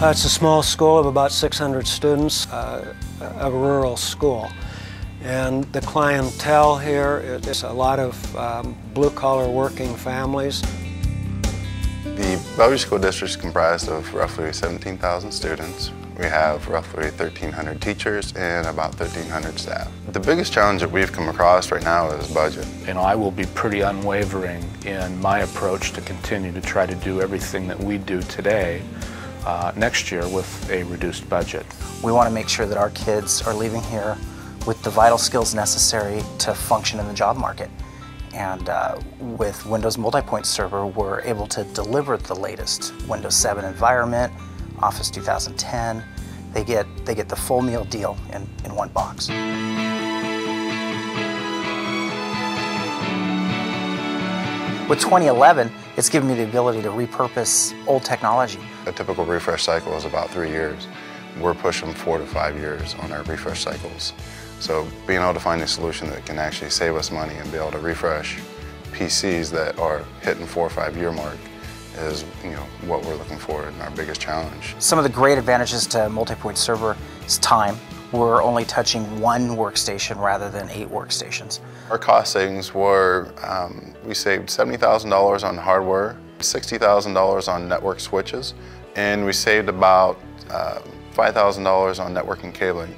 It's a small school of about 600 students, a rural school. And the clientele here is a lot of blue-collar working families. The Bellevue School District is comprised of roughly 17,000 students. We have roughly 1,300 teachers and about 1,300 staff. The biggest challenge that we've come across right now is budget. I will be pretty unwavering in my approach to continue to try to do everything that we do today next year with a reduced budget. We want to make sure that our kids are leaving here with the vital skills necessary to function in the job market. And with Windows MultiPoint Server, we're able to deliver the latest Windows 7 environment, Office 2010. They get the full meal deal in one box. With 2011, it's given me the ability to repurpose old technology. A typical refresh cycle is about 3 years. We're pushing 4 to 5 years on our refresh cycles. So being able to find a solution that can actually save us money and be able to refresh PCs that are hitting 4 or 5 year mark is what we're looking for and our biggest challenge. Some of the great advantages to MultiPoint Server is time. We're only touching one workstation rather than 8 workstations. Our cost savings were, we saved $70,000 on hardware, $60,000 on network switches, and we saved about $5,000 on networking cabling,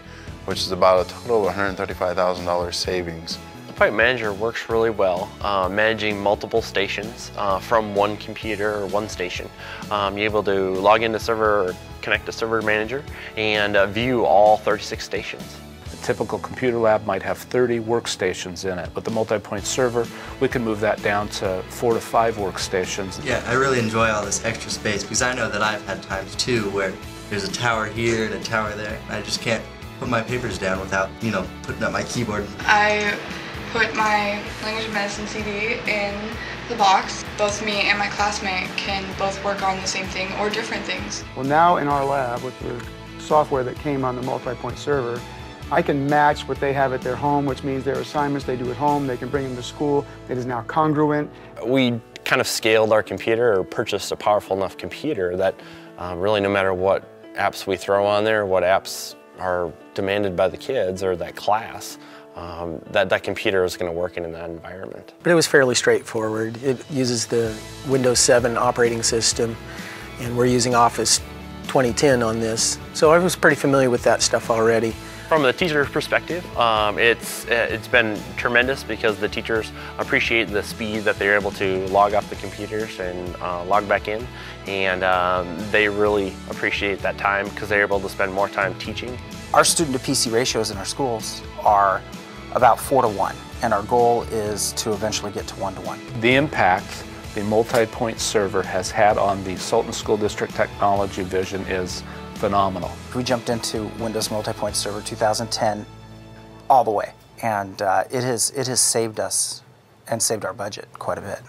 which is about a total of $135,000 savings. The Pipe Manager works really well, managing multiple stations from one computer or one station. You're able to log into server or connect to Server Manager and view all 36 stations. A typical computer lab might have 30 workstations in it. With the MultiPoint Server, we can move that down to 4 to 5 workstations. Yeah, I really enjoy all this extra space because I know that I've had times too where there's a tower here and a tower there. I just can't put my papers down without, putting up my keyboard. I put my language of medicine CD in the box. Both me and my classmate can both work on the same thing or different things. Well, now in our lab with the software that came on the MultiPoint Server, I can match what they have at their home, which means their assignments they do at home, they can bring them to school. It is now congruent. We kind of scaled our computer or purchased a powerful enough computer that really no matter what apps we throw on there, what apps are demanded by the kids or that class, that computer is going to work in that environment. But it was fairly straightforward. It uses the Windows 7 operating system, and we're using Office 2010 on this. So I was pretty familiar with that stuff already. From the teacher's perspective, it's been tremendous because the teachers appreciate the speed that they're able to log off the computers and log back in, and they really appreciate that time because they're able to spend more time teaching. Our student to PC ratios in our schools are about 4 to 1, and our goal is to eventually get to 1 to 1. The impact the MultiPoint Server has had on the Sultan School District technology vision is phenomenal. We jumped into Windows MultiPoint Server 2010 all the way, and it has saved us and saved our budget quite a bit.